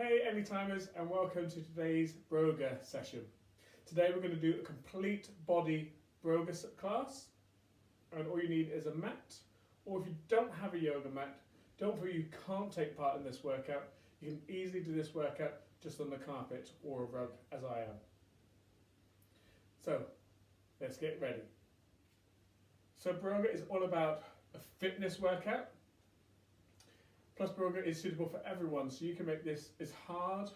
Hey Anytimers, and welcome to today's Broga session. Today we're going to do a complete body Broga class, and all you need is a mat, or if you don't have a yoga mat, don't worry, you can't take part in this workout. You can easily do this workout just on the carpet or a rug, as I am. So let's get ready. So Broga is all about a fitness workout. Plus Broga is suitable for everyone, so you can make this as hard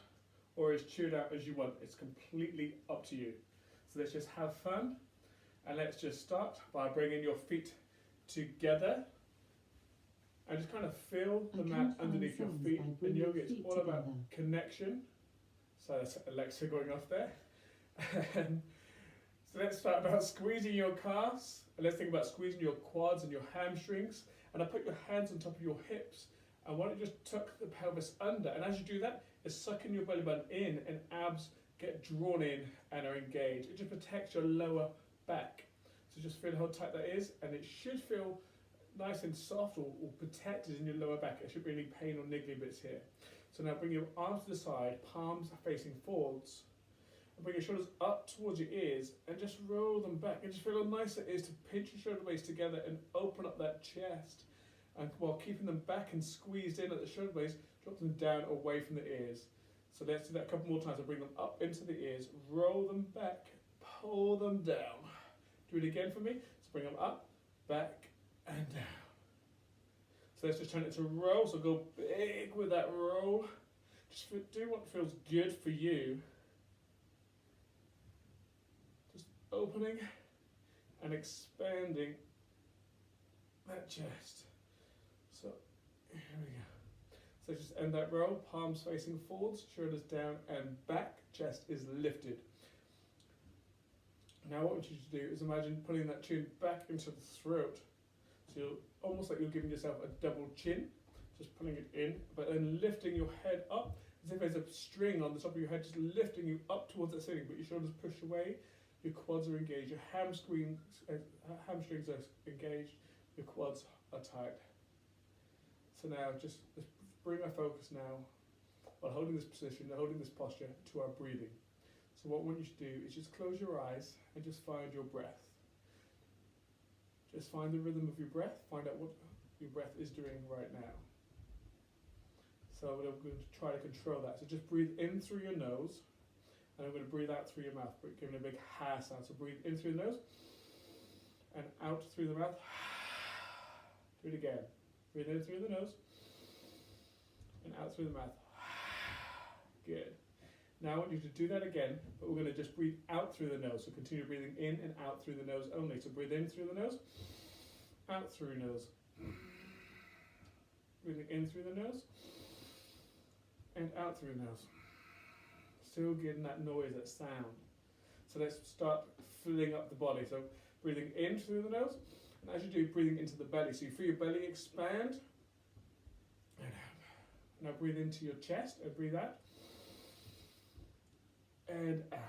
or as chilled out as you want. It's completely up to you. So let's just have fun, and let's just start by bringing your feet together and just kind of feel the mat underneath your feet. In yoga, it's all about connection. So that's Alexa going off there. So let's start about squeezing your calves, and let's think about squeezing your quads and your hamstrings. And I put your hands on top of your hips. And why don't you just tuck the pelvis under, and as you do that, it's sucking your belly button in and abs get drawn in and are engaged. It just protects your lower back. So just feel how tight that is, and it should feel nice and soft or protected in your lower back. There shouldn't be any pain or niggly bits here. So now bring your arms to the side, palms facing forwards, and bring your shoulders up towards your ears and just roll them back. And just feel how nice it is to pinch your shoulder blades together and open up that chest. And while keeping them back and squeezed in at the shoulder blades, drop them down away from the ears. So let's do that a couple more times. I'll bring them up into the ears, roll them back, pull them down. Do it again for me. So bring them up, back, and down. So let's just turn it to roll. So go big with that roll. Just do what feels good for you. Just opening and expanding that chest. So here we go. So just end that roll, palms facing forwards, shoulders down and back, chest is lifted. Now what I want you to do is imagine pulling that chin back into the throat. So you're almost like you're giving yourself a double chin, just pulling it in, but then lifting your head up as if there's a string on the top of your head, just lifting you up towards the ceiling, but your shoulders push away, your quads are engaged, your hamstrings are engaged, your quads are tight. So now just let's bring our focus now, while holding this position, holding this posture, to our breathing. So what I want you to do is just close your eyes and just find your breath. Just find the rhythm of your breath, find out what your breath is doing right now. So I'm going to try to control that. So just breathe in through your nose, and I'm going to breathe out through your mouth, giving a big ha sound. So breathe in through the nose, and out through the mouth. Do it again. Breathe in through the nose and out through the mouth. Good. Now I want you to do that again, but we're going to just breathe out through the nose. So continue breathing in and out through the nose only. So breathe in through the nose, out through your nose. Breathing in through the nose and out through the nose. Still getting that noise, that sound. So let's start filling up the body. So breathing in through the nose. And as you do, breathing into the belly. So you feel your belly expand. And out. Now breathe into your chest and breathe out. And out.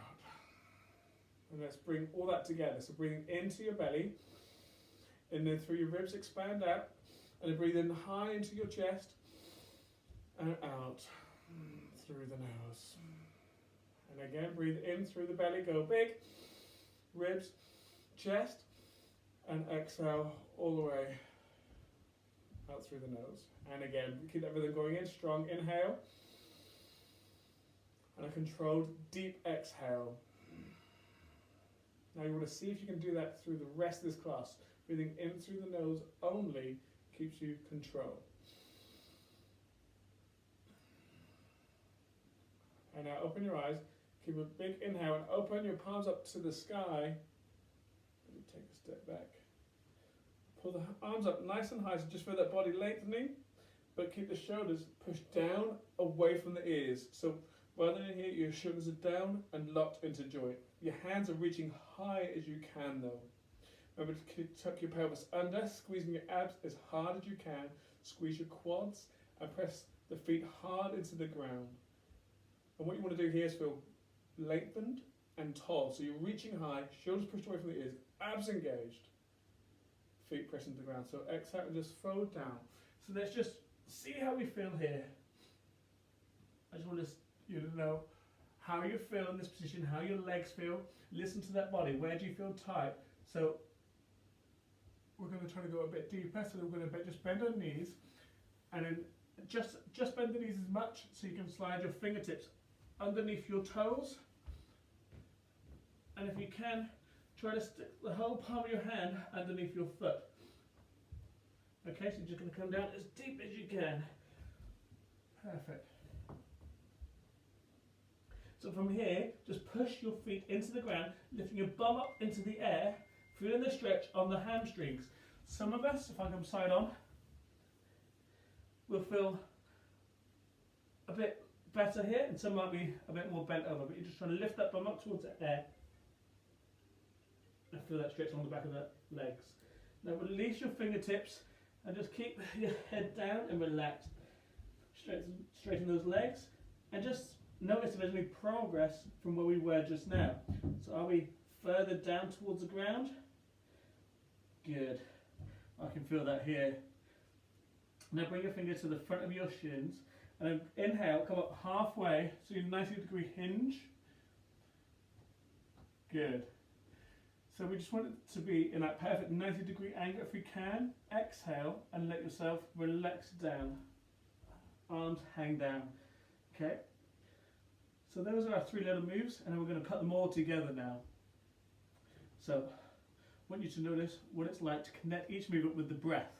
And let's bring all that together. So breathing into your belly. And then through your ribs, expand out. And then breathe in high into your chest. And out through the nose. And again, breathe in through the belly. Go big. Ribs, chest. And exhale all the way out through the nose. And again, keep that rhythm going in. Strong inhale. And a controlled deep exhale. Now you want to see if you can do that through the rest of this class. Breathing in through the nose only keeps you control. And now open your eyes. Keep a big inhale and open your palms up to the sky. Take a step back. Pull the arms up nice and high, so just feel that body lengthening, but keep the shoulders pushed down away from the ears. So rather than here, your shoulders are down and locked into joint. Your hands are reaching high as you can though. Remember to tuck your pelvis under, squeezing your abs as hard as you can. Squeeze your quads and press the feet hard into the ground. And what you want to do here is feel lengthened and tall. So you're reaching high, shoulders pushed away from the ears, abs engaged, feet pressing to the ground. So exhale and just fold down. So let's just see how we feel here. I just want to you to know how you feel in this position, how your legs feel. Listen to that body. Where do you feel tight? So we're going to try to go a bit deeper. So we're going to just bend our knees, and then just bend the knees as much so you can slide your fingertips underneath your toes. And if you can, try to stick the whole palm of your hand underneath your foot. Okay, so you're just going to come down as deep as you can. Perfect. So from here, just push your feet into the ground, lifting your bum up into the air, feeling the stretch on the hamstrings. Some of us, if I come side on, will feel a bit better here, and some might be a bit more bent over, but you're just trying to lift that bum up towards the air and feel that stretch on the back of the legs. Now release your fingertips and just keep your head down and relax. Straighten those legs and just notice if there's any progress from where we were just now. So are we further down towards the ground? Good. I can feel that here. Now bring your finger to the front of your shins and then inhale, come up halfway, so you're 90 degree hinge. Good. So we just want it to be in that perfect 90 degree angle if we can. Exhale and let yourself relax down. Arms hang down. Okay. So those are our 3 little moves, and then we're going to put them all together now. So I want you to notice what it's like to connect each movement with the breath.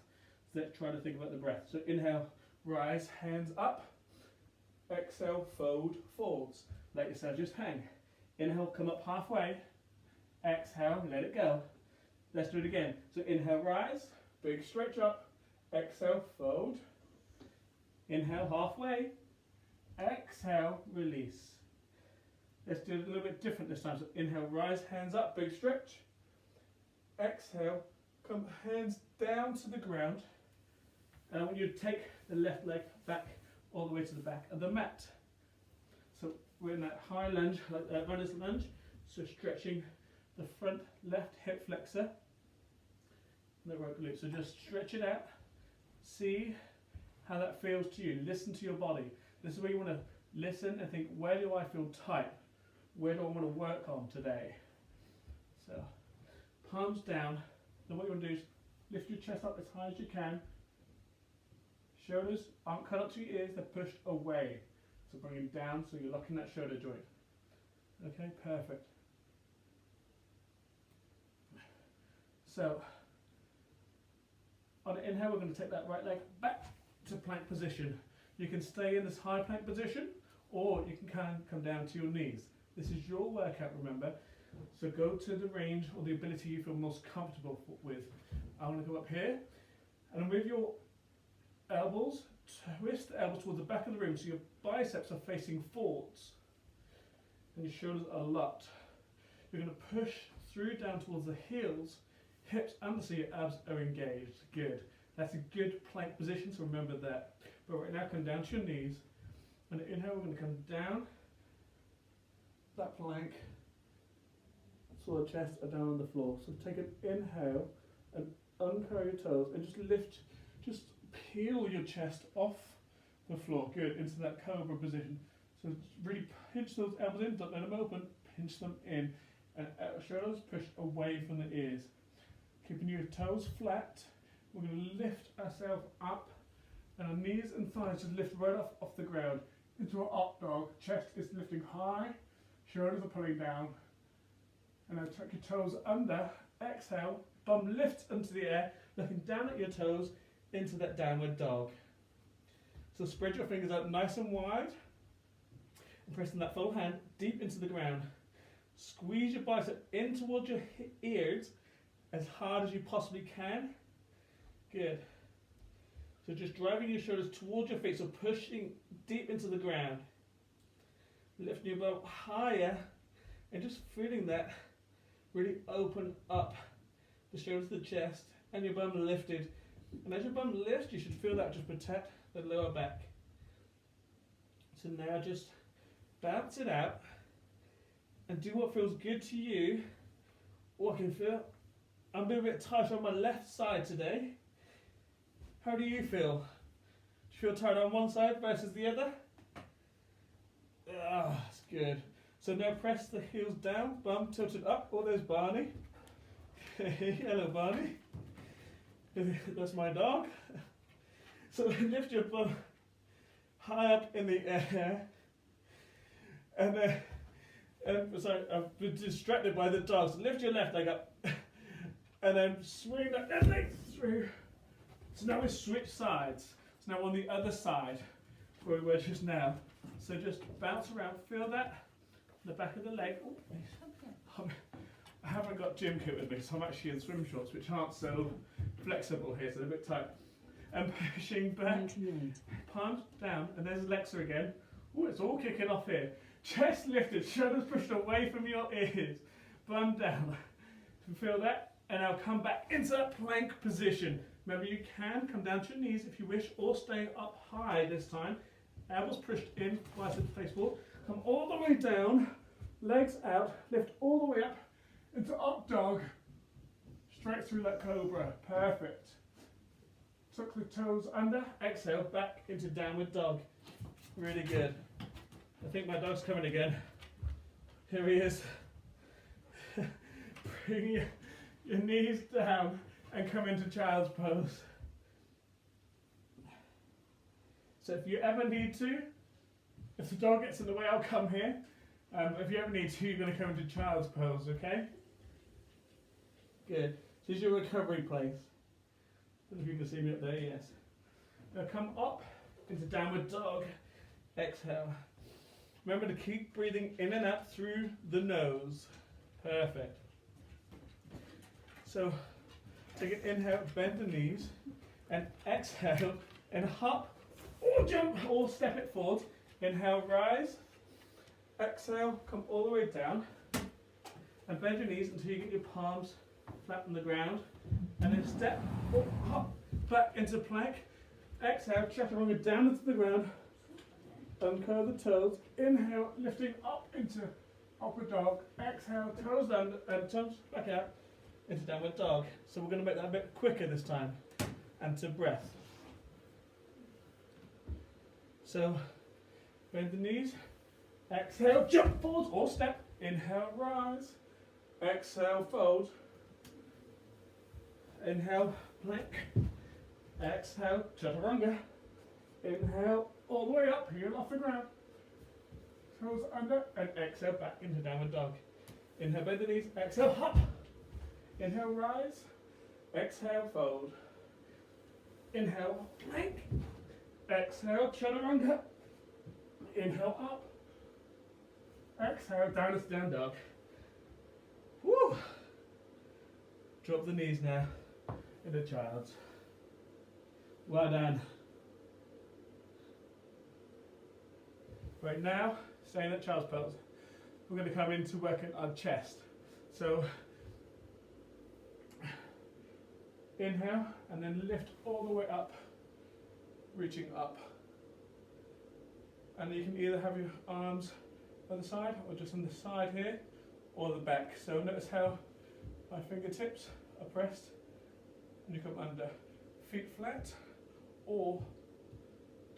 So let's try to think about the breath. So inhale, rise, hands up. Exhale, fold, forwards. Let yourself just hang. Inhale, come up halfway. Exhale, let it go. Let's do it again. So inhale, rise, big stretch up. Exhale, fold. Inhale, halfway. Exhale, release. Let's do it a little bit different this time. So inhale, rise, hands up, big stretch. Exhale, come hands down to the ground. And I want you to take the left leg back all the way to the back of the mat. So we're in that high lunge, like that runner's lunge. So stretching the front left hip flexor. The right glute. So just stretch it out. See how that feels to you. Listen to your body. This is where you want to listen and think, where do I feel tight? Where do I want to work on today? So palms down. Then what you want to do is lift your chest up as high as you can. Shoulders aren't cut up to your ears, they're pushed away. So bring them down so you're locking that shoulder joint. Okay, perfect. So on the inhale, we're going to take that right leg back to plank position. You can stay in this high plank position, or you can come down to your knees. This is your workout, remember. So go to the range or the ability you feel most comfortable with. I want to go up here, and with your elbows, twist the elbows towards the back of the room so your biceps are facing forwards and your shoulders are locked. You're going to push through down towards the heels, hips under so your abs are engaged. Good. That's a good plank position, so remember that. But right now, come down to your knees, and inhale, we're going to come down that plank so the chest are down on the floor. So take an inhale and uncurl your toes and just lift, just peel your chest off the floor. Good, into that cobra position. So really pinch those elbows in, don't let them open, pinch them in, and shoulders push away from the ears. Keeping your toes flat, we're going to lift ourselves up, and our knees and thighs just lift right off the ground into an up dog. Chest is lifting high, shoulders are pulling down, and now tuck your toes under. Exhale, bum lifts into the air, looking down at your toes into that downward dog. So spread your fingers out nice and wide, and pressing that full hand deep into the ground. Squeeze your bicep in towards your ears as hard as you possibly can. Good. So just driving your shoulders towards your feet, so pushing deep into the ground. Lifting your bum higher and just feeling that really open up the shoulders to the chest and your bum lifted. And as your bum lifts, you should feel that just protect the lower back. So now just bounce it out and do what feels good to you. Or I can feel I'm being a bit tight on my left side today. How do you feel? Do you feel tight on one side versus the other? Good. So now press the heels down, bum tilted up. Oh, there's Barney. Hello, Barney. That's my dog. So lift your bum high up in the air. And then, sorry, I've been distracted by the dog. So lift your left leg up. And then swing that leg through. So now we switch sides. So now on the other side, where we were just now. So just bounce around, feel that, the back of the leg. Ooh, I haven't got gym kit with me, so I'm actually in swim shorts, which aren't so flexible here, so they're a bit tight. And pushing back, palms down, and there's Alexa again. Oh, it's all kicking off here. Chest lifted, shoulders pushed away from your ears. Bum down. Feel that? And now come back into that plank position. Remember, you can come down to your knees if you wish, or stay up high this time. Elbows pushed in, biceps face forward. Come all the way down, legs out, lift all the way up into up dog. Straight through that cobra. Perfect. Tuck the toes under, exhale, back into downward dog. Really good. I think my dog's coming again. Here he is. Bring your knees down and come into child's pose. So if you ever need to, if the dog gets in the way, I'll come here. If you ever need to, you're going to come into child's pose, okay? Good. This is your recovery place. I don't know if you can see me up there, yes. Now come up into downward dog. Exhale. Remember to keep breathing in and out through the nose. Perfect. So take an inhale, bend the knees, and exhale, and hop, or jump, or step it forward. Inhale, rise. Exhale, come all the way down, and bend your knees until you get your palms flat on the ground, and then step, or hop, back into plank. Exhale, chaturanga down into the ground, uncurl the toes. Inhale, lifting up into upward dog. Exhale, toes down, and toes back out into downward dog. So we're going to make that a bit quicker this time, and to breath. So bend the knees. Exhale, jump forward or step. Inhale, rise. Exhale, fold. Inhale, plank. Exhale, chaturanga. Inhale, all the way up, heel off the ground. Toes under, and exhale, back into downward dog. Inhale, bend the knees. Exhale, hop. Inhale, rise. Exhale, fold. Inhale, plank. Exhale, chaturanga. Inhale, up. Exhale, down into down dog. Woo! Drop the knees now into child's. Well done. Right now, staying at child's pose, we're going to come into working our chest. So inhale and then lift all the way up, reaching up. And you can either have your arms by the side or just on the side here or the back. So notice how my fingertips are pressed and you come under. Feet flat or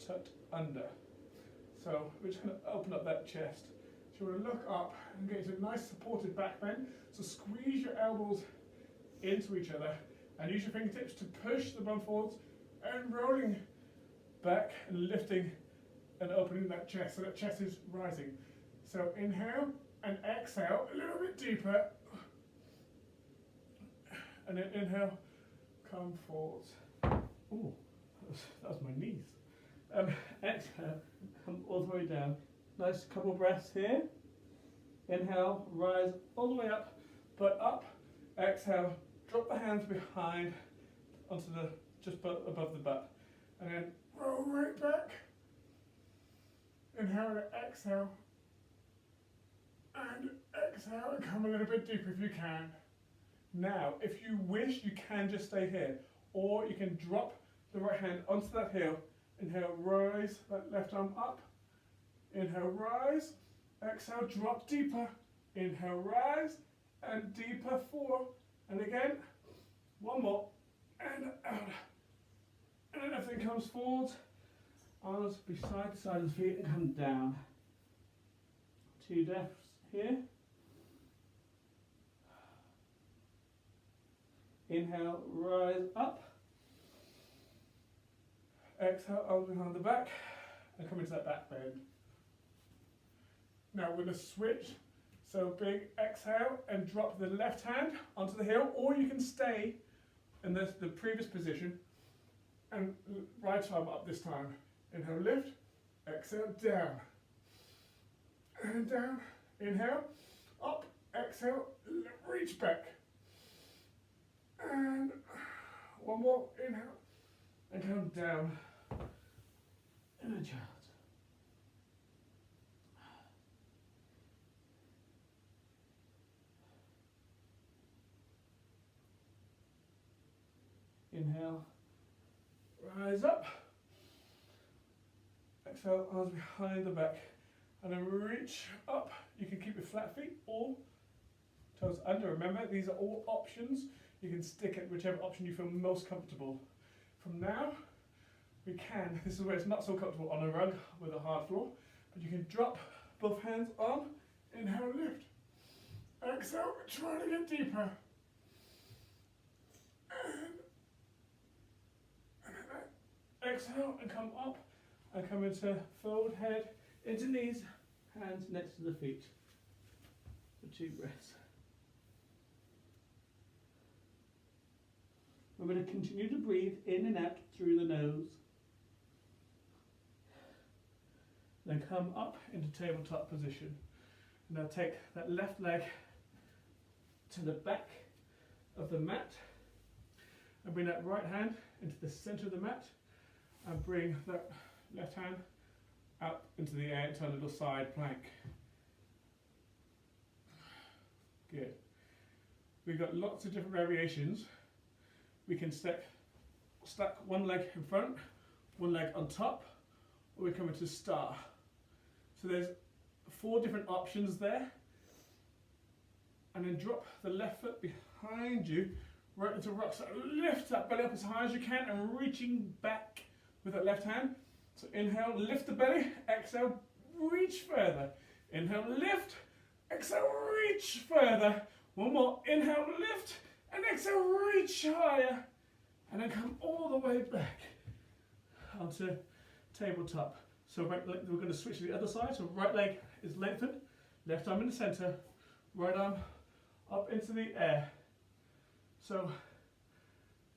tucked under. So we're just going to open up that chest. So we're going to look up and get into a nice supported back bend. So squeeze your elbows into each other and use your fingertips to push the bum forwards and rolling back and lifting and opening that chest. So that chest is rising. So inhale and exhale a little bit deeper. And then inhale, come forwards. Ooh, that was my knees. Exhale, come all the way down. Nice couple breaths here. Inhale, rise all the way up, but up. Exhale, drop the hands behind onto the, just above the butt. And then roll right back. Inhale and exhale. And exhale and come a little bit deeper if you can. Now, if you wish, you can just stay here. Or you can drop the right hand onto that heel. Inhale, rise that left arm up. Inhale, rise. Exhale, drop deeper. Inhale, rise. And deeper, 4. And again, one more. And out. And then everything comes forward. Arms beside the side of the feet and come down 2 breaths here. Inhale, rise up. Exhale, arms behind the back, and come into that back bend. Now we're going to switch. So big exhale and drop the left hand onto the heel, or you can stay in the previous position and right arm up this time. Inhale, lift, exhale, down, and down. Inhale, up, exhale, reach back. And one more, inhale, and come down in a child. Inhale, rise up. Exhale, arms behind the back. And then reach up. You can keep your flat feet or toes under. Remember, these are all options. You can stick at whichever option you feel most comfortable. From now, we can, this is where it's not so comfortable on a rug with a hard floor, but you can drop both hands on. Inhale, lift. Exhale, try to get deeper. Exhale and come up and come into forward head, into knees, hands next to the feet for 2 breaths. We're going to continue to breathe in and out through the nose. Then come up into tabletop position. Now take that left leg to the back of the mat and bring that right hand into the center of the mat. And bring that left hand up into the air into a little side plank. Good. We've got lots of different variations. We can stack one leg in front, one leg on top, or we come into star. So there's 4 different options there. And then drop the left foot behind you, right into rock. So lift that belly up as high as you can and reaching back with that left hand. So inhale, lift the belly, exhale, reach further. Inhale, lift, exhale, reach further. One more, inhale, lift, and exhale, reach higher. And then come all the way back onto tabletop. So right leg, we're going to switch to the other side. So right leg is lengthened, left arm in the center, right arm up into the air. So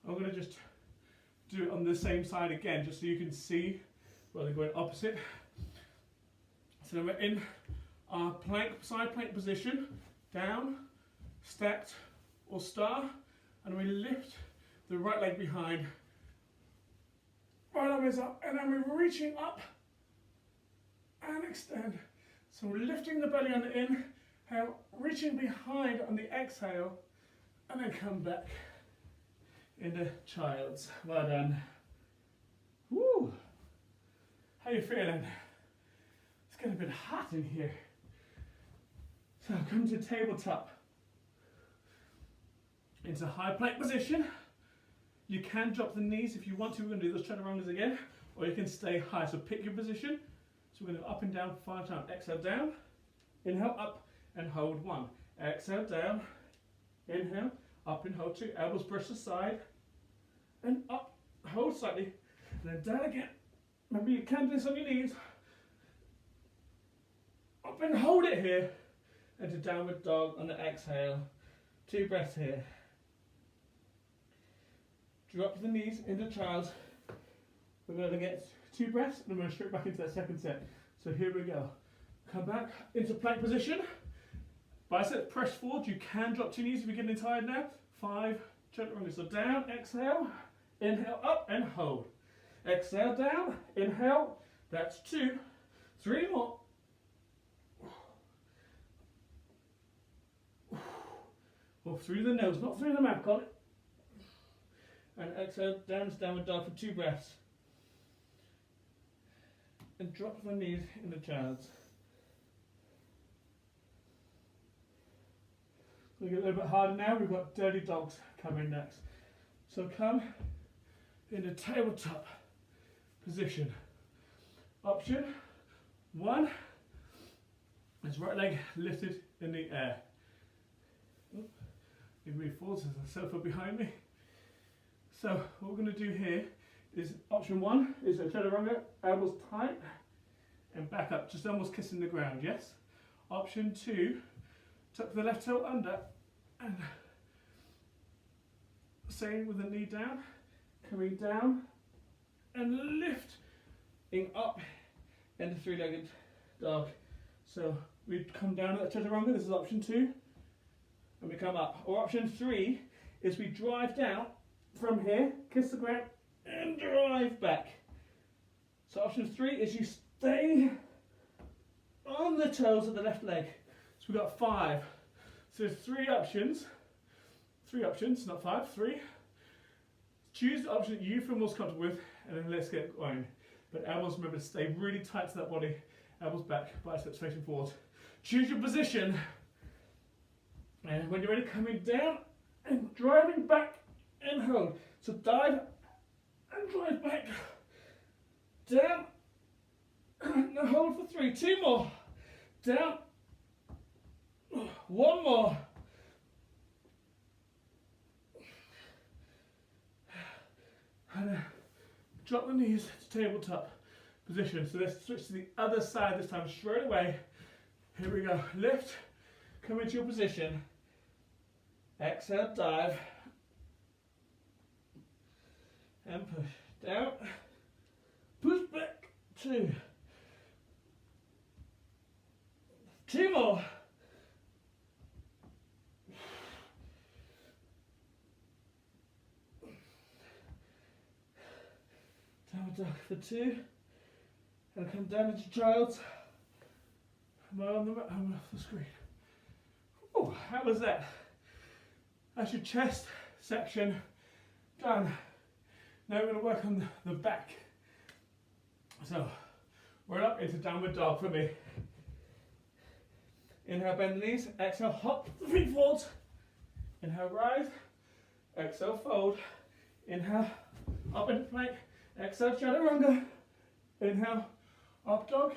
I'm going to just do it on the same side again, just so you can see where they're going opposite. So then we're in our plank, side plank position, down, stacked or star, and we lift the right leg behind. Right arm is up, and then we're reaching up and extend. So we're lifting the belly on the inhale, reaching behind on the exhale, and then come back into child's. Well done. Woo! How you feeling? It's getting a bit hot in here. So come to tabletop. Into high plank position. You can drop the knees if you want to. We're going to do those chaturangas again. Or you can stay high. So pick your position. So we're going to go up and down 5 times. Exhale down. Inhale up and hold 1. Exhale down. Inhale. Up and hold 2. Elbows brush aside. And up. Hold slightly. And then down again. Remember you can do this on your knees. Up and hold it here. And to downward dog on the exhale. 2 breaths here. Drop the knees into child's. We're going to get 2 breaths and then we're going to straight back into that second set. So here we go. Come back into plank position. Bicep press forward. You can drop 2 knees if you're getting tired now. 5 chaturangas. So down, exhale, inhale, up and hold. Exhale down, inhale. That's 2. 3 more. Or through the nose, not through the mouth, got it? And exhale, down to downward dog for 2 breaths. And drop the knees in the child's. So we get a little bit harder now, we've got dirty dogs coming next. So come into tabletop position. Option 1, His right leg lifted in the air. It really falls, there's a sofa behind me. So what we're going to do here is option 1 is a chaturanga, elbows tight and back up, just almost kissing the ground, yes? Option 2, tuck the left toe under and same with the knee down, coming down and lifting up in the three-legged dog. So we come down at the chaturanga, this is option 2, and we come up. Or option 3 is we drive down from here, kiss the ground and drive back. So option 3 is you stay on the toes of the left leg. So we've got 5. So there's 3 options. 3 options, not 5, 3. Choose the option that you feel most comfortable with and then let's get going. But elbows, remember to stay really tight to that body. Elbows back, biceps facing forward. Choose your position. And when you're ready, coming down and driving back and hold. So dive and drive back. Down and hold for 3. 2 more. Down. 1 more. And drop the knees to tabletop position. So let's switch to the other side this time straight away. Here we go. Lift, come into your position. Exhale, dive. And push down. Push back. 2. 2 more. Downward dog for 2. And come down into child's. Am I on the mat? I'm off the screen. Oh, how was that? That's your chest section done. Now we're going to work on the back. So we're up into downward dog for me. Inhale, bend the knees. Exhale, hop the feet forwards. Inhale, rise. Exhale, fold. Inhale, up into plank. Exhale, chaturanga. Inhale, up dog.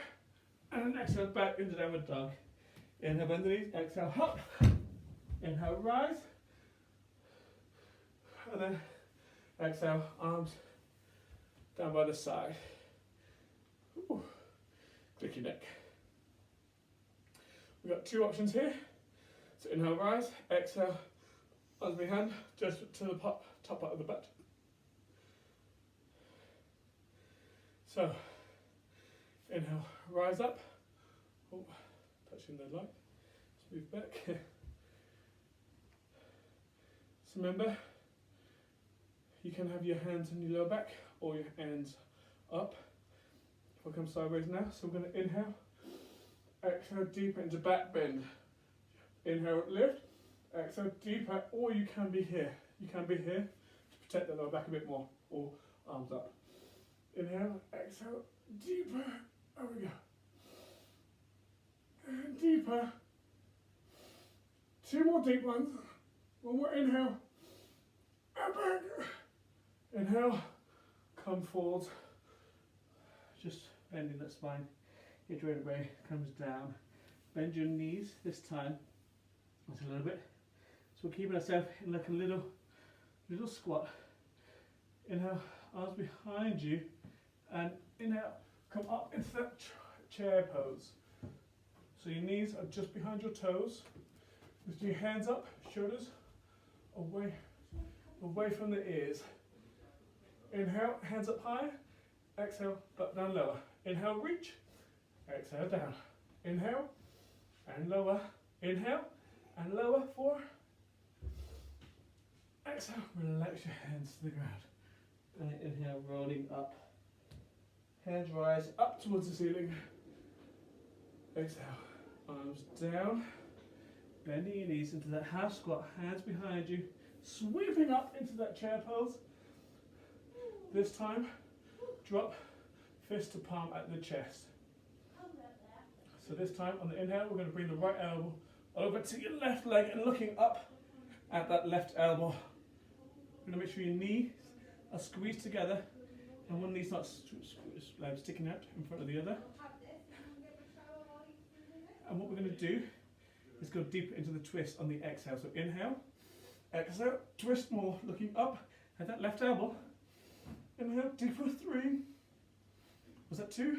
And then exhale, back into downward dog. Inhale, bend the knees. Exhale, hop. Inhale, rise. And then exhale, arms down by the side. Ooh. Click your neck. We've got 2 options here. So inhale, rise. Exhale, arms behind, just to the top part of the butt. So inhale, rise up. Oh, touching the light. Let's move back. So remember, you can have your hands on your lower back or your hands up. If I come sideways now, so we're going to inhale, exhale deeper into back bend. Inhale, lift, exhale deeper, or you can be here. You can be here to protect the lower back a bit more, or arms up. Inhale, exhale, deeper. There we go. And deeper. 2 more deep ones. 1 more inhale. And back. Inhale, come forward. Just bending that spine. Your joint away comes down. Bend your knees this time. That's a little bit. So we're keeping ourselves in like a little squat. Inhale, arms behind you. And inhale, come up into that chair pose. So your knees are just behind your toes. Lift your hands up, shoulders away from the ears. Inhale, hands up high. Exhale, butt down lower. Inhale, reach. Exhale, down. Inhale, and lower. Inhale, and lower. 4. Exhale, relax your hands to the ground. And inhale, rolling up. Hands rise up towards the ceiling. Exhale, arms down. Bending your knees into that half squat, hands behind you. Sweeping up into that chair pose. This time, drop fist to palm at the chest. So this time on the inhale, we're going to bring the right elbow over to your left leg and looking up at that left elbow. You're going to make sure your knees are squeezed together and one knee's not sticking out in front of the other. And what we're going to do is go deeper into the twist on the exhale. So inhale, exhale, twist more, looking up at that left elbow. Inhale, deeper, 3. Was that 2?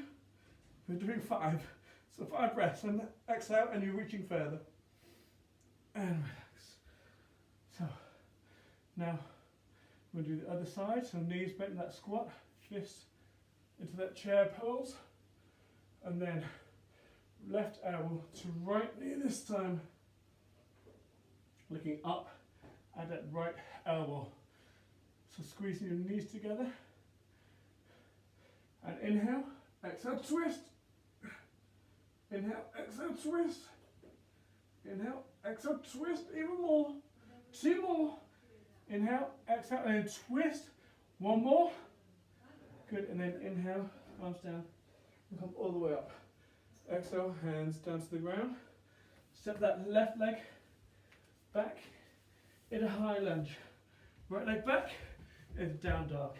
We're doing 5. So 5 breaths, and exhale, and you're reaching further. And relax. So now we'll do the other side. So knees bent in that squat, fists into that chair pose, and then left elbow to right knee this time, looking up at that right elbow. So squeezing your knees together, and inhale, exhale, twist. Inhale, exhale, twist. Inhale, exhale, twist, even more. 2 more. Inhale, exhale, and then twist. 1 more. Good, and then inhale, arms down, and come all the way up. Exhale, hands down to the ground. Step that left leg back in a high lunge. Right leg back in down dog.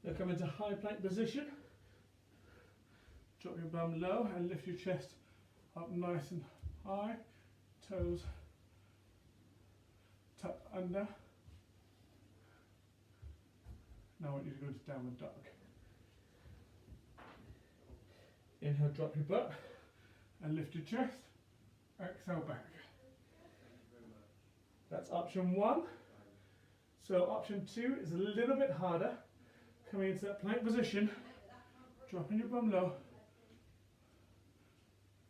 Now come into high plank position. Drop your bum low and lift your chest up nice and high. Toes tucked under. Now I want you to go to downward dog. Inhale, drop your butt and lift your chest. Exhale, back. That's option 1. So option 2 is a little bit harder. Coming into that plank position, dropping your bum low,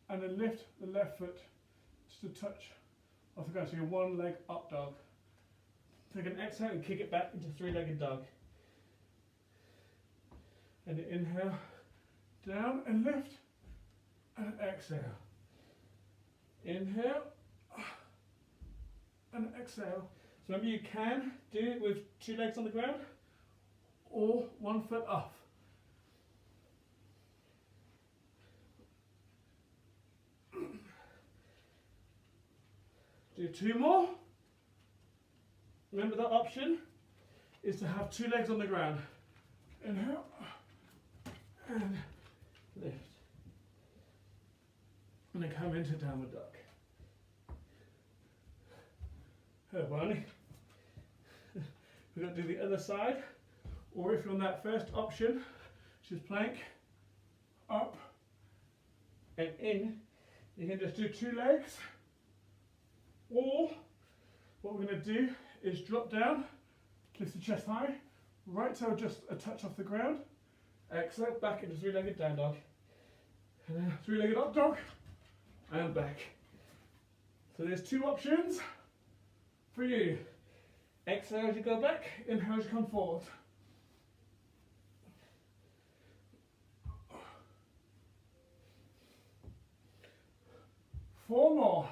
and then lift the left foot just a touch off the ground. So you're 1 leg up dog. Take an exhale and kick it back into 3-legged dog. And inhale, down and lift, and exhale. Inhale, and exhale. So remember, you can do it with 2 legs on the ground, or 1 foot off. Do 2 more. Remember, that option is to have 2 legs on the ground. Inhale, and lift. And then come into downward dog. Hello, Barney. We're going to do the other side. Or if you're on that first option, which is plank, up and in, you can just do 2 legs. Or what we're going to do is drop down, lift the chest high, right toe just a touch off the ground, exhale, back into 3-legged down dog, and then 3-legged up dog, and back. So there's 2 options for you. Exhale as you go back, inhale as you come forward. Four more.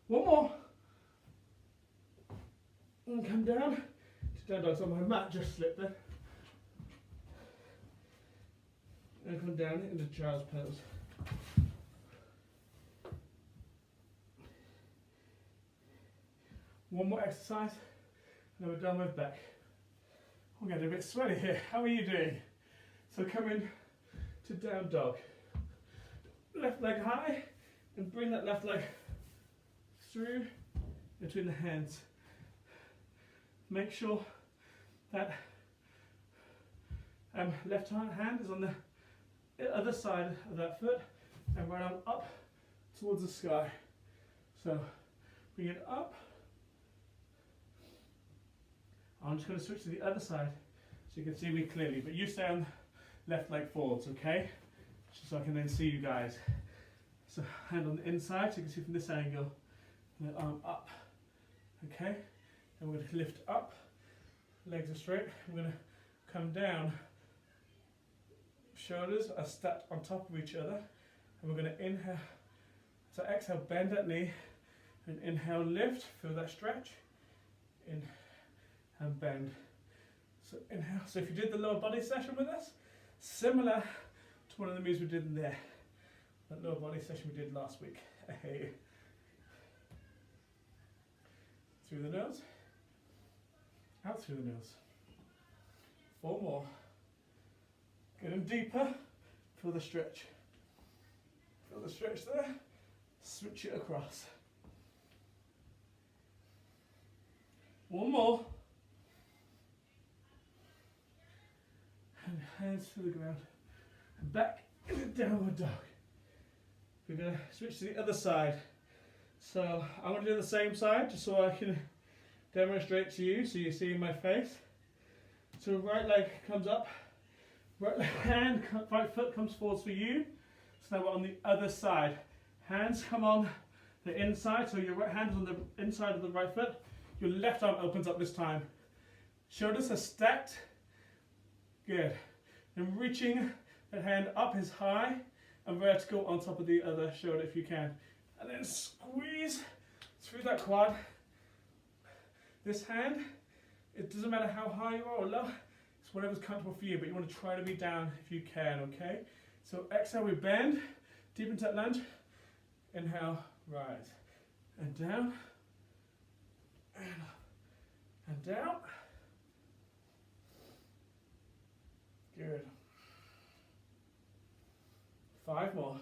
One more. And come down to down dog. So my mat just slipped there. And come down into child's pose. One more exercise, and then we're done with back. I'm getting a bit sweaty here. How are you doing? So come in to down dog. Left leg high, and bring that left leg through between the hands. Make sure that left hand is on the other side of that foot, and right arm up towards the sky. So bring it up. I'm just going to switch to the other side so you can see me clearly, but you stay on left leg forwards, okay? Just so I can then see you guys. So hand on the inside so you can see from this angle, and then arm up, okay? And we're going to lift up, legs are straight. We're going to come down, shoulders are stacked on top of each other, and we're going to inhale. So exhale, bend that knee, and inhale, lift, feel that stretch, in and bend. So inhale. So if you did the lower body session with us, similar to one of the moves we did in there, that lower body session we did last week. Hey. Through the nose, out through the nose. 4 more. Getting deeper. Feel the stretch. Feel the stretch there. Switch it across. 1 more. And hands to the ground. And back in the downward dog. We're going to switch to the other side. So I'm going to do the same side just so I can demonstrate to you so you see my face. So right leg comes up, right hand, right foot comes forwards for you. So now we're on the other side. Hands come on the inside, so your right hand is on the inside of the right foot. Your left arm opens up this time. Shoulders are stacked. Good. And reaching that hand up is high and vertical on top of the other shoulder if you can. And then squeeze through that quad. This hand, it doesn't matter how high you are or low, it's whatever's comfortable for you, but you want to try to be down if you can, okay? So exhale, we bend, deep into that lunge. Inhale, rise. And down, and up, and down. Good. 5 more.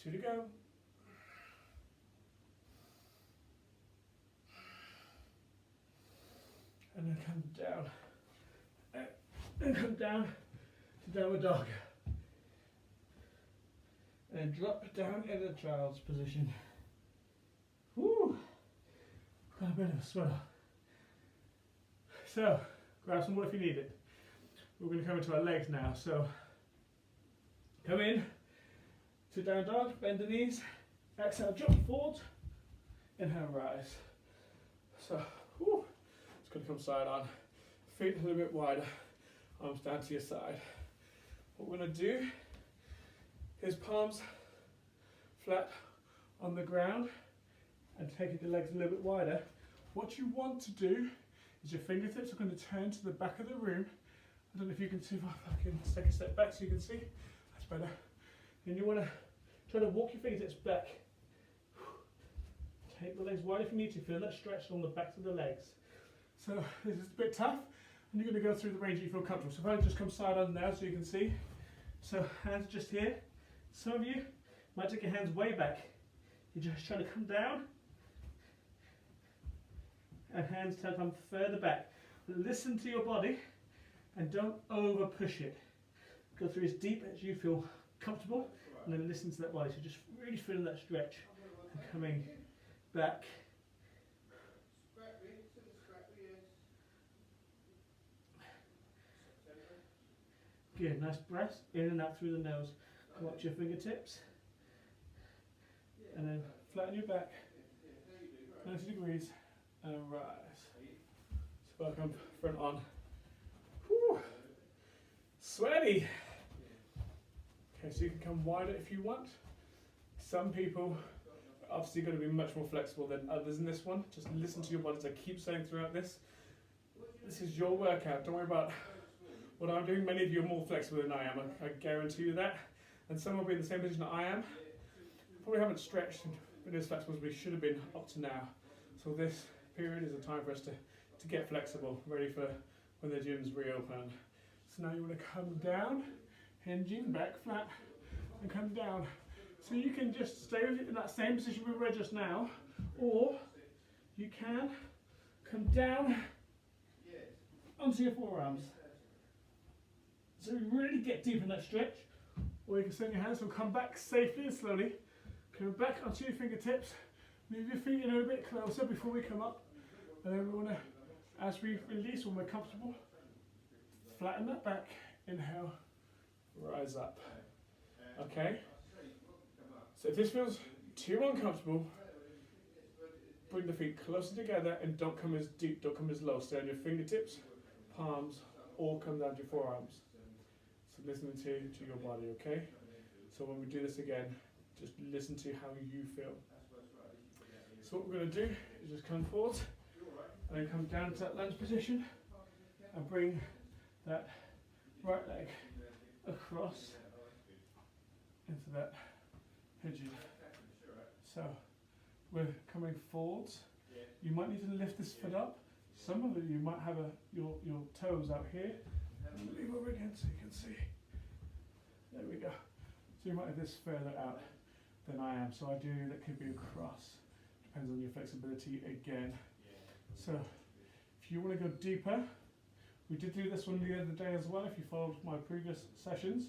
Two to go. And then come down. And come down to downward dog. And drop down into child's position. Woo! Got a bit of a swell. So, grab some water if you need it. We're going to come into our legs now. So, come in. To down dog, bend the knees, exhale, jump forward, inhale, rise. So, it's going to come side on, feet a little bit wider, arms down to your side. What we're going to do is palms flat on the ground and taking the legs a little bit wider. What you want to do is your fingertips are going to turn to the back of the room. I don't know if you can see, if I can take a step back so you can see. That's better. Then you want to try to walk your fingertips back. Take the legs wide if you need to. Feel that stretch on the backs of the legs. So this is a bit tough, and you're going to go through the range that you feel comfortable. So if I just come side on now so you can see. So hands just here. Some of you might take your hands way back. You're just trying to come down. And hands tend to come further back. Listen to your body and don't over push it. Go through as deep as you feel comfortable, and then listen to that body. So just really feeling that stretch and coming back. Good, nice breath in and out through the nose. Come up to your fingertips and then flatten your back 90 degrees and rise. So welcome front on. Whew. Sweaty. Okay, so you can come wider if you want. Some people are obviously going to be much more flexible than others in this one. Just listen to your body, as I keep saying throughout this. This is your workout. Don't worry about what I'm doing. Many of you are more flexible than I am. I guarantee you that. And some will be in the same position that I am. Probably haven't stretched and been as flexible as we should have been up to now. So this period is a time for us to get flexible, ready for when the gyms reopen. So now you want to come down, hinging back flat, and come down. So you can just stay in that same position we were just now, or you can come down onto your forearms. So you really get deep in that stretch, or you can send your hands and come back safely and slowly. Come back onto your fingertips, move your feet in a little bit closer before we come up, and then we want to, as we release when we're comfortable, flatten that back, inhale, rise up. Okay? So if this feels too uncomfortable, bring the feet closer together and don't come as deep, don't come as low. Stay on your fingertips, palms, or come down to your forearms. So listening to your body, okay? So when we do this again, just listen to how you feel. So what we're going to do is just come forward and then come down to that lunge position and bring that right leg across into that pigeon. So we're coming forwards. You might need to lift this foot up. Some of you might have your toes out here. Leave over again so you can see. There we go. So you might have this further out than I am. So ideally that could be across. Depends on your flexibility again. So if you want to go deeper, we did do this one the other day as well. If you followed my previous sessions,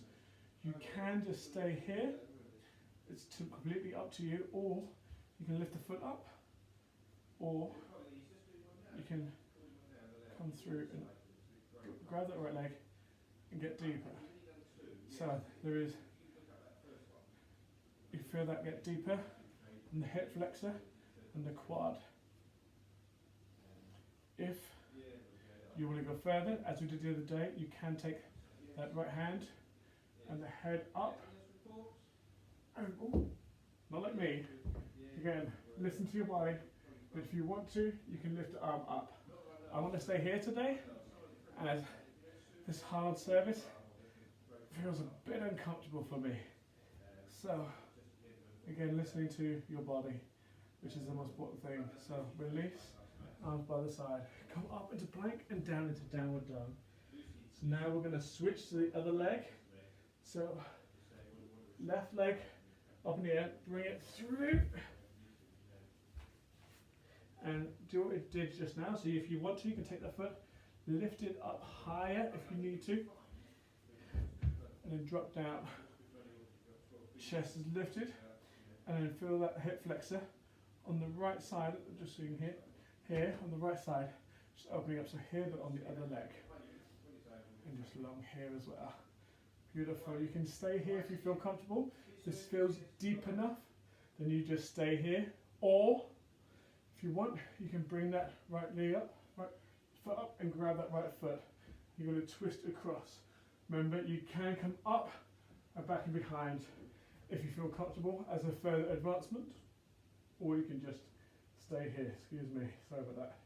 you can just stay here. It's completely up to you, or you can lift the foot up, or you can come through and grab that right leg and get deeper. So there is, you feel that get deeper in the hip flexor and the quad. If you want to go further, as we did the other day, you can take that right hand and the head up. And, ooh, not like me. Again, listen to your body. But if you want to, you can lift the arm up. I want to stay here today, as this hard service feels a bit uncomfortable for me. So, again, listening to your body, which is the most important thing. So, release, arms by the side. Come up into plank and down into downward dog. So now we're going to switch to the other leg. So, left leg up in the air, bring it through. And do what it did just now. So if you want to, you can take that foot, lift it up higher if you need to, and then drop down. Chest is lifted, and then feel that hip flexor on the right side, just so you can hit here on the right side, just opening up, so here but on the other leg, and just along here as well. Beautiful. You can stay here if you feel comfortable. This feels deep enough, then you just stay here, or if you want, you can bring that right knee up, right foot up, and grab that right foot. You're going to twist across. Remember, you can come up and back and behind if you feel comfortable as a further advancement, or you can just stay here. Excuse me, sorry about that.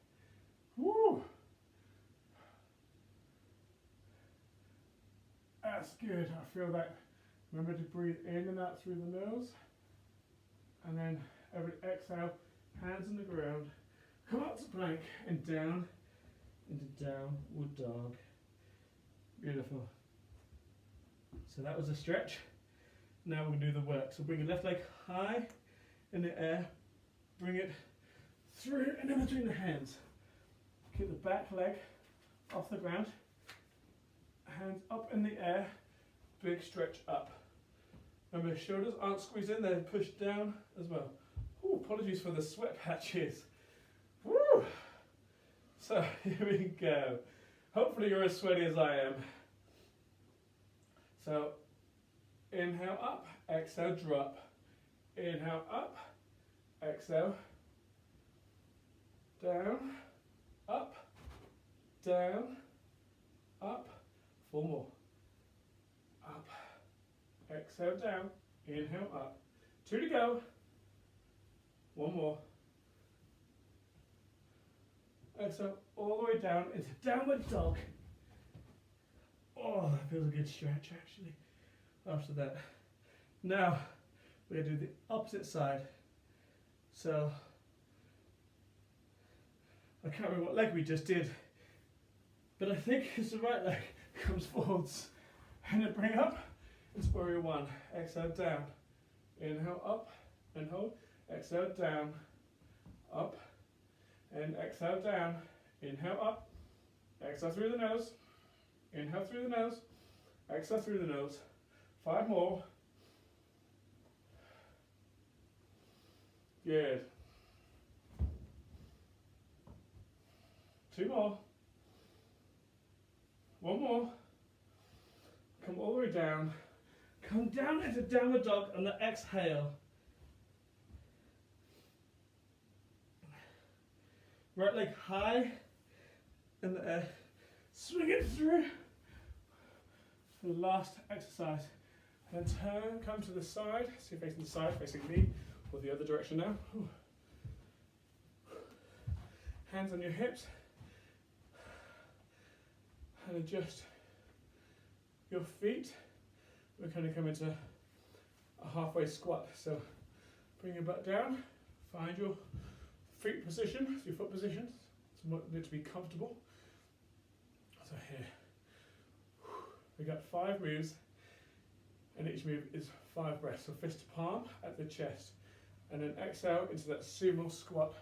Woo! That's good. I feel that. Remember to breathe in and out through the nose, and then every exhale, hands on the ground, come up to plank and down into downward dog. Beautiful. So that was a stretch. Now we're going to do the work. So bring your left leg high in the air, bring it through and in between the hands. Keep the back leg off the ground, hands up in the air, big stretch up. Remember, shoulders aren't squeezed in, they're pushed down as well. Ooh, apologies for the sweat patches. Woo! So here we go. Hopefully you're as sweaty as I am. So inhale up, exhale drop. Inhale up, exhale, down, up, down, up. 4 more. Up, exhale down, inhale up. 2 to go. 1 more. Exhale all the way down into downward dog. Oh, that feels a good stretch actually after that. Now we're going to do the opposite side. So I can't remember what leg we just did, but I think it's the right leg. Comes forwards and then bring up into warrior 1. Exhale down, inhale up and hold. Exhale down, up, and exhale down. Inhale up, exhale through the nose, inhale through the nose, exhale through the nose. 5 more. Good. 2 more. 1 more. Come all the way down. Come down into downward dog on the exhale. Right leg high in the air. Swing it through for the last exercise. Then turn, come to the side. So you're facing the side, facing me, or the other direction now. Hands on your hips. And adjust your feet. We're going to come into a halfway squat. So bring your butt down, find your feet position, your foot position. It's meant to be comfortable. So here, we got 5 moves, and each move is 5 breaths. So fist to palm at the chest, and then exhale into that sumo squat.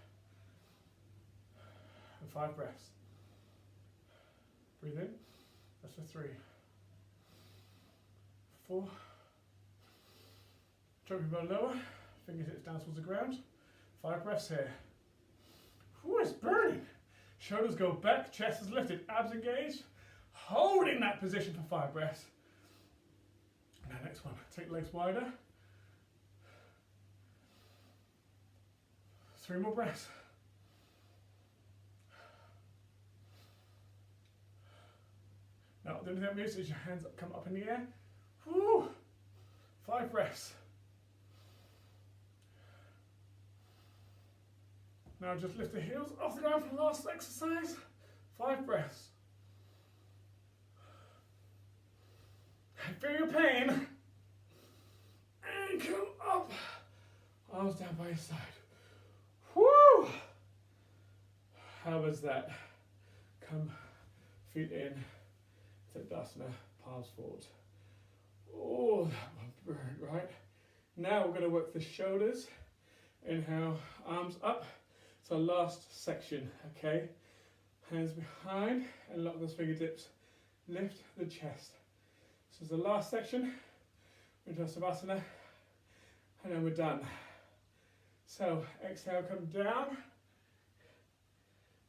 And 5 breaths. Breathe in. That's for 3. 4. Drop your bum lower. Fingertips down towards the ground. 5 breaths here. Whew, it's burning. Shoulders go back. Chest is lifted. Abs engaged. Holding that position for 5 breaths. Now next one. Take legs wider. 3 more breaths. Now, the only thing that moves is your hands come up in the air. Woo! 5 breaths. Now just lift the heels off the ground for the last exercise. 5 breaths. Feel your pain. And come up. Arms down by your side. Woo! How was that? Come, feet in. Savasana, palms forward. Oh, that one burned, right? Now we're going to work the shoulders. Inhale, arms up. It's our last section, okay? Hands behind and lock those fingertips. Lift the chest. This is the last section. We're into Savasana, and then we're done. So exhale, come down.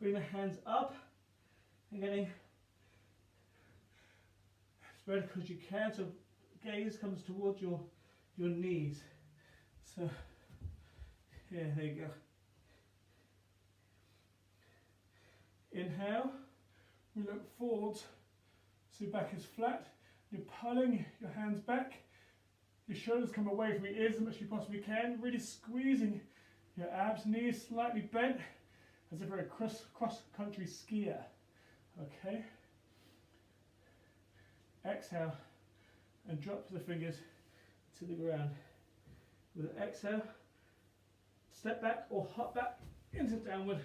Bring the hands up. And getting spread because you can, so gaze comes towards your knees. So yeah, there you go. Inhale, we look forwards, so your back is flat. You're pulling your hands back. Your shoulders come away from your ears as much as you possibly can. Really squeezing your abs, knees slightly bent, as if you're a cross-country skier. Okay. Exhale and drop the fingers to the ground. With an exhale, step back or hop back into downward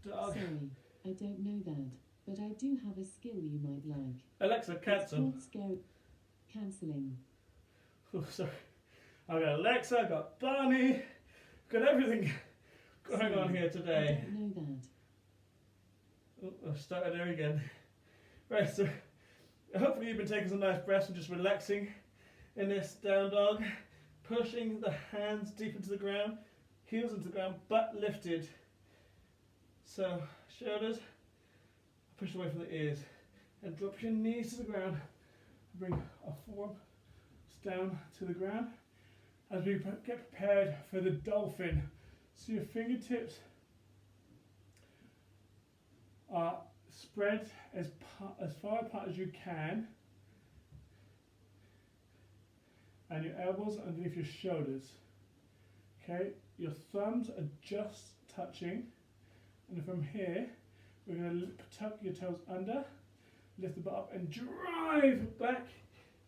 dog. Sorry, I don't know that, but I do have a skill you might like. Alexa, cancel. It's called cancelling. Oh, sorry. I've got Alexa, I've got Barney, got everything going on here today. I don't know that. Oh, I've started there again. Right, so hopefully you've been taking some nice breaths and just relaxing in this down dog, pushing the hands deep into the ground, heels into the ground, butt lifted. So shoulders push away from the ears, and drop your knees to the ground. Bring our forearms down to the ground as we get prepared for the dolphin. So your fingertips are spread as far apart as you can, and your elbows underneath your shoulders. Okay, your thumbs are just touching, and from here we're going to tuck your toes under, lift the butt up and drive back,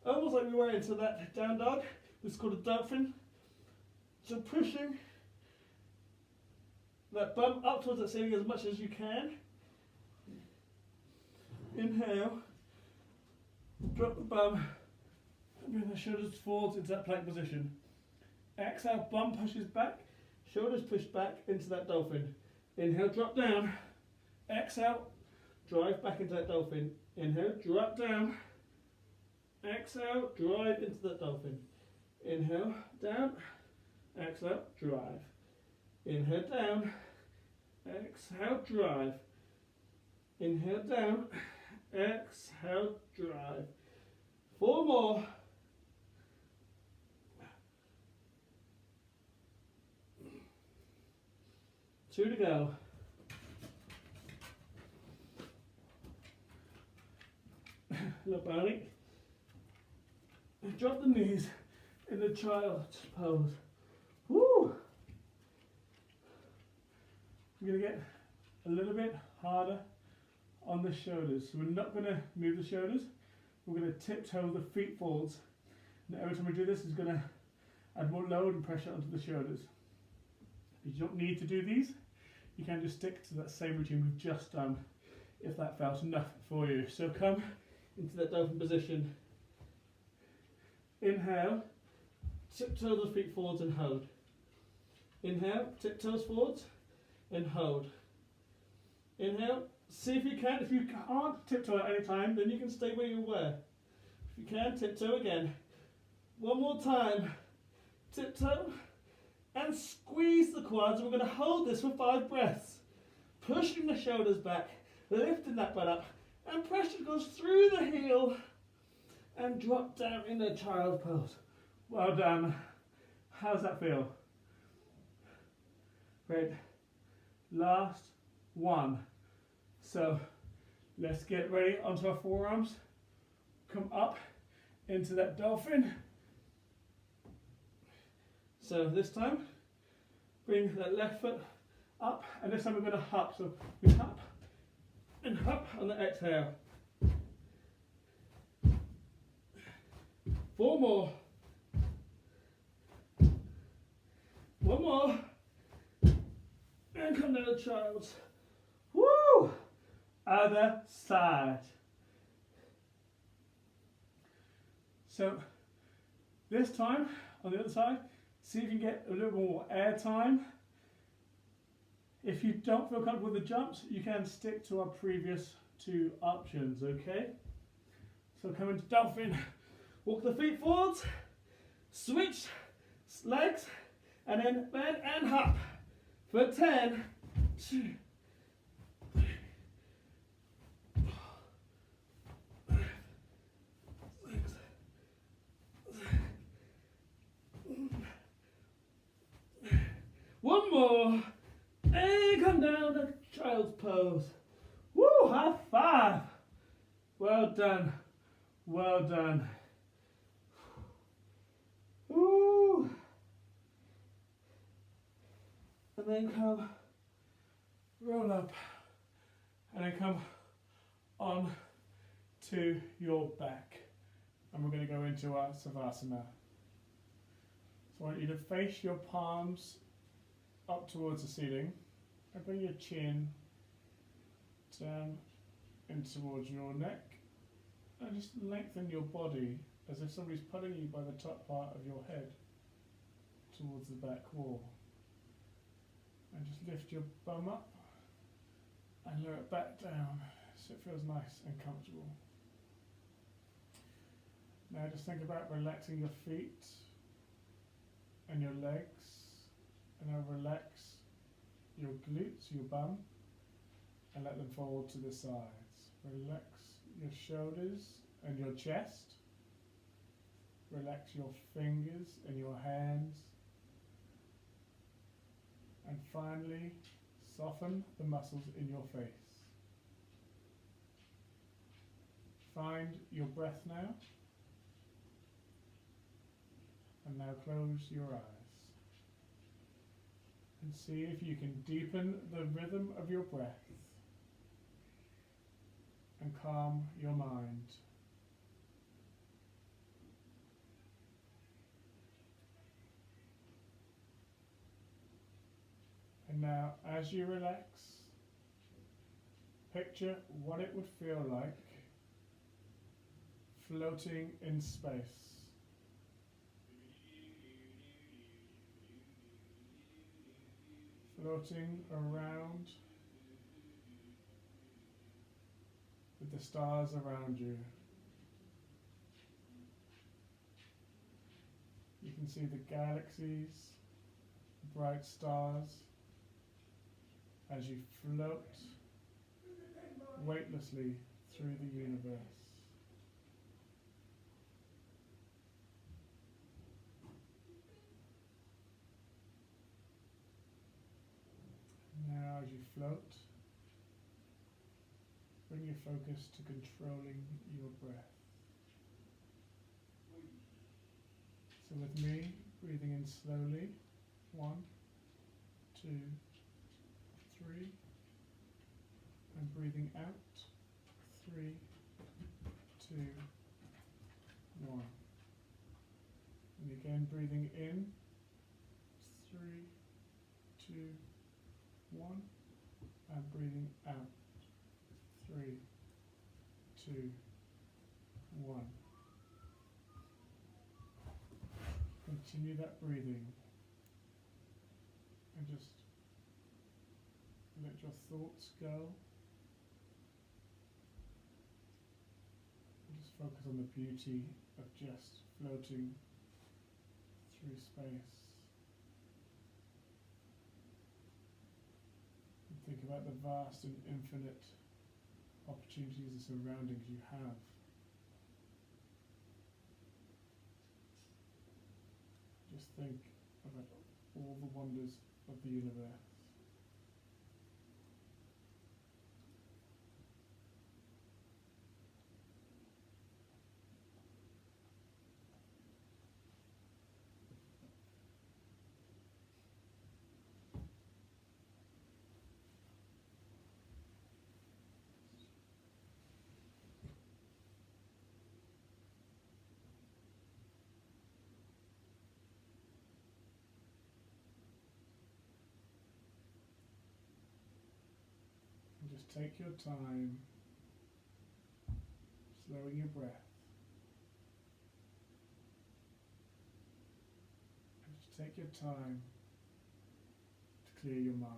almost like we were into that down dog. This is called a dolphin. So pushing that bum up towards that ceiling as much as you can. Inhale, drop the bum, and bring the shoulders forwards into that plank position. Exhale, bum pushes back, shoulders push back into that dolphin. Inhale, drop down. Exhale, drive back into that dolphin. Inhale, drop down. Exhale, drive into that dolphin. Inhale, down. Exhale, drive. Inhale, down. Exhale, drive. Inhale, down. Exhale, drive. 4 more. Two to go. Look, Barney. Drop the knees in the child's pose. Woo! We're going to get a little bit harder on the shoulders. So we're not going to move the shoulders. we're going to tiptoe the feet forwards. And every time we do this, it's going to add more load and pressure onto the shoulders. You don't need to do these. You can just stick to that same routine we've just done if that felt enough for you. So come into that dolphin position. Inhale, tiptoe the feet forwards and hold. Inhale, tiptoes forwards and hold. Inhale, see if you can. If you can't tiptoe at any time, then you can stay where you were. If you can, tiptoe again. One more time. Tiptoe and squeeze the quads. We're going to hold this for 5 breaths. Pushing the shoulders back, lifting that butt up, and pressure goes through the heel and drop down in the child's pose. Well done. How's that feel? Great. Last one. So let's get ready onto our forearms. Come up into that dolphin. So this time, bring that left foot up, and this time we're going to hop. So we hop and hop on the exhale. 4 more. 1 more. And come down to child's. Woo! Other side. So this time on the other side, see if you can get a little more air time. If you don't feel comfortable with the jumps, you can stick to our previous 2 options, okay? So come into dolphin. Walk the feet forwards, switch legs, and then bend and hop for 10, 2, 3, 4, 5, 6, 7. 1 more, and come down to child's pose. Woo, high five. Well done, well done. Woo. And then come, roll up, and then come on to your back. And we're going to go into our Savasana. So I want you to face your palms up towards the ceiling, and bring your chin down in towards your neck, and just lengthen your body as if somebody's pulling you by the top part of your head towards the back wall. And just lift your bum up and lower it back down so it feels nice and comfortable. Now just think about relaxing your feet and your legs, and now relax your glutes, your bum, and let them fold to the sides. Relax your shoulders and your chest. Relax your fingers and your hands. And finally, soften the muscles in your face. Find your breath now. And now close your eyes. And see if you can deepen the rhythm of your breath and calm your mind. And now, as you relax, picture what it would feel like floating in space. Floating around with the stars around you. You can see the galaxies, bright stars, as you float weightlessly through the universe. Now as you float, bring your focus to controlling your breath. So with me, breathing in slowly, 1, 2, 3, and breathing out, 3, 2, Again, breathing in. 3, 2, 1. And breathing out. 3, 2, 1. Continue that breathing. And just let your thoughts go. And just focus on the beauty of just floating through space. And think about the vast and infinite opportunities and surroundings you have. Just think about all the wonders of the universe. And just take your time, slowing your breath. And just take your time to clear your mind.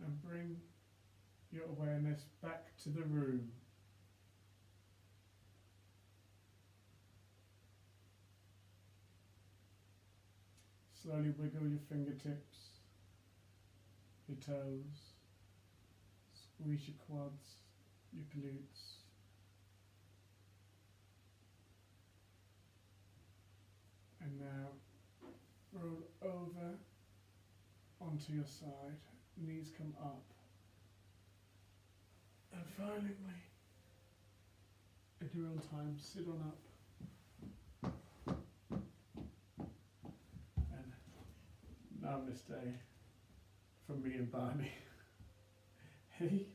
And bring your awareness back to the room. Slowly wiggle your fingertips, your toes, squeeze your quads, your glutes. And now roll over onto your side, knees come up. And finally, at your own time, sit on up. And namaste from me and Barney. Hey,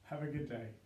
have a good day.